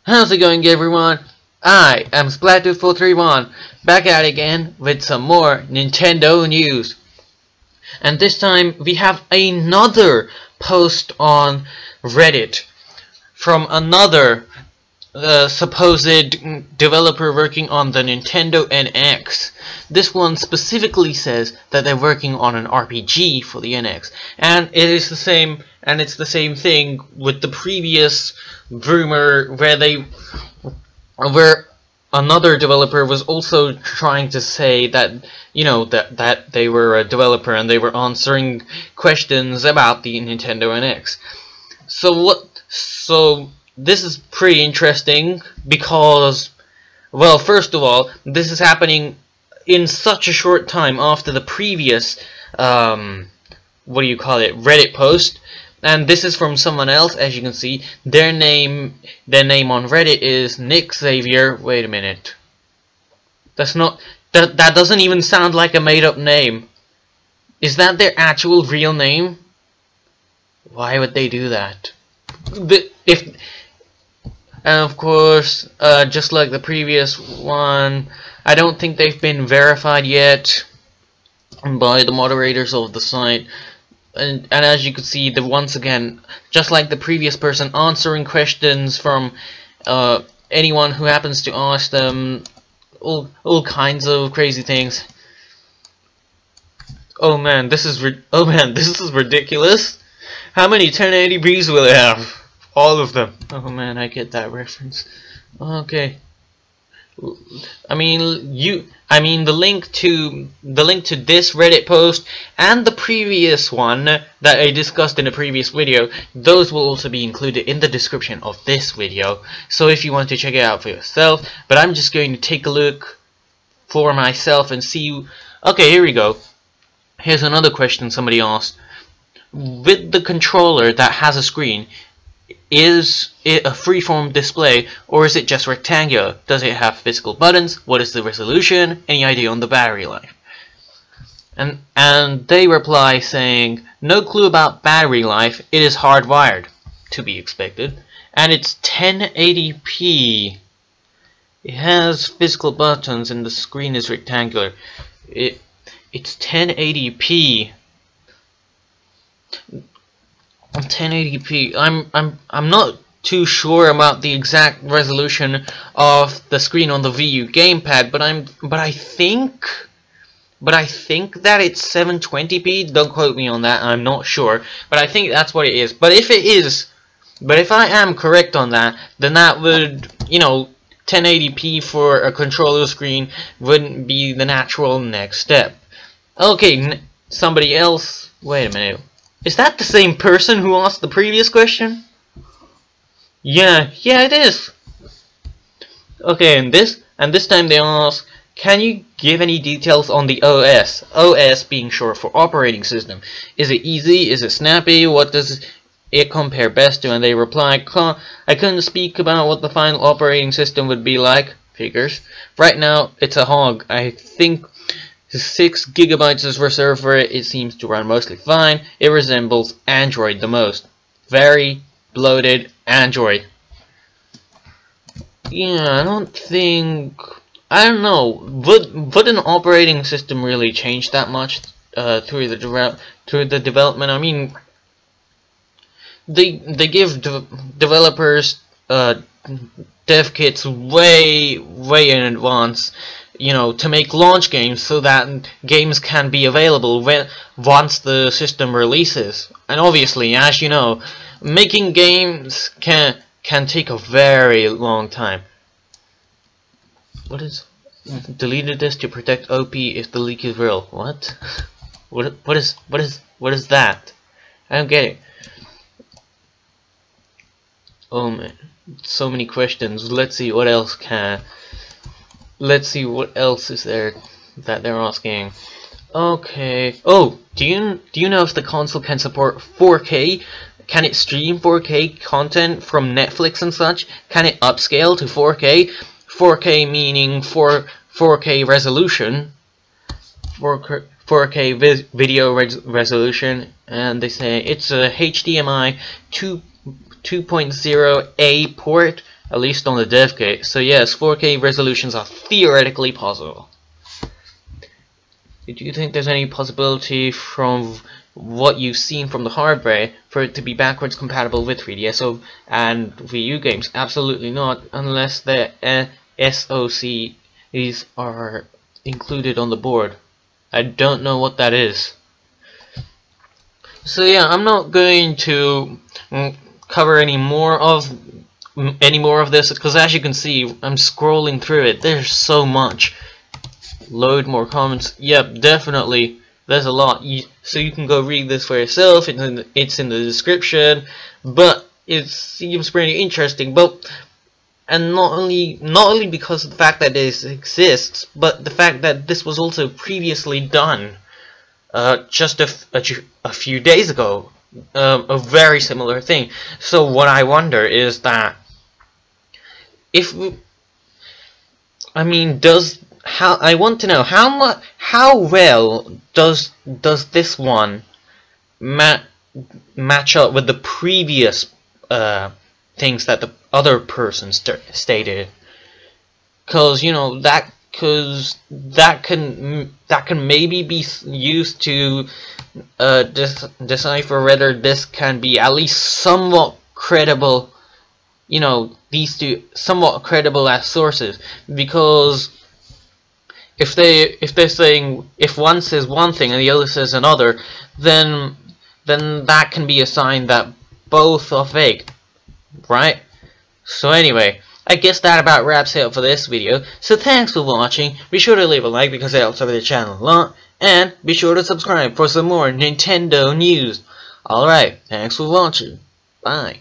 How's it going, everyone? I am Splat2431, back at it again with some more Nintendo news. And this time we have another post on Reddit from another supposed developer working on the Nintendo NX. This one specifically says that they're working on an RPG for the NX, and it's the same thing with the previous rumor where another developer was also trying to say that, you know, that they were a developer and they were answering questions about the Nintendo NX. So this is pretty interesting because, well, first of all, this is happening in such a short time after the previous Reddit post. And this is from someone else, as you can see. Their name on Reddit is Nick Xavier. Wait a minute. That doesn't even sound like a made up name. Is that their actual real name? Why would they do that? And of course, just like the previous one, I don't think they've been verified yet by the moderators of the site. And as you can see, once again, just like the previous person, answering questions from anyone who happens to ask them all kinds of crazy things. Oh man, this is ridiculous. How many 1080p's will it have? All of them. Oh man, I get that reference. Okay. I mean the link to this Reddit post and the previous one that I discussed in a previous video, those will also be included in the description of this video, so if you want to check it out for yourself. But I'm just going to take a look for myself and see. Okay, here we go. Here's another question somebody asked. With the controller that has a screen, is it a freeform display or is it just rectangular? Does it have physical buttons? What is the resolution? Any idea on the battery life? And they reply saying, no clue about battery life, it is hardwired, to be expected, and it's 1080p. It has physical buttons and the screen is rectangular. It's 1080p. 1080p. I'm not too sure about the exact resolution of the screen on the Wii U gamepad, but I think that it's 720p. Don't quote me on that. I'm not sure, but I think that's what it is. But if I am correct on that, then that would, 1080p for a controller screen wouldn't be the natural next step. Okay, somebody else. Wait a minute. Is that the same person who asked the previous question? Yeah, it is. Okay, and this time they ask, can you give any details on the OS? OS being short for operating system. Is it easy? Is it snappy? What does it compare best to? And they reply, I couldn't speak about what the final operating system would be like. Figures. Right now, it's a hog. I think 6 gigabytes is reserved for it. It seems to run mostly fine. It resembles Android the most. Very bloated Android. Yeah, I don't know. Would an operating system really change that much through the development? I mean, they give developers dev kits way in advance, to make launch games so that games can be available once the system releases. And obviously, as you know, making games can take a very long time. What is deleted this to protect OP if the leak is real? What? What is that? I don't get it. Oh man, so many questions. Let's see what else is there that they're asking. Okay. Oh, do you know if the console can support 4K? Can it stream 4K content from Netflix and such? Can it upscale to 4K? 4K meaning 4K resolution. 4K video resolution, and they say it's a HDMI 2.0A port at least on the devkit. So yes, 4K resolutions are theoretically possible. Do you think there's any possibility from what you've seen from the hardware for it to be backwards compatible with 3DS and Wii U games? Absolutely not, unless the SoCs are included on the board. I don't know what that is. So yeah, I'm not going to cover any more of this, because as you can see, I'm scrolling through it. There's so much. Load more comments. Yep, definitely. There's a lot. So you can go read this for yourself. It's in the description. But it seems pretty interesting. And not only because of the fact that this exists, but the fact that this was also previously done. Just a few days ago, a very similar thing. So what I wonder is that I want to know how well does this one match up with the previous things that the other person stated? Because you know that can maybe be used to decipher whether this can be at least somewhat credible. You know, these two somewhat credible as sources, because if they're saying, if one says one thing and the other says another, then that can be a sign that both are fake, right? So anyway, I guess that about wraps it up for this video. So thanks for watching. Be sure to leave a like because it helps out the channel a lot, and be sure to subscribe for some more Nintendo news. Alright, thanks for watching. Bye.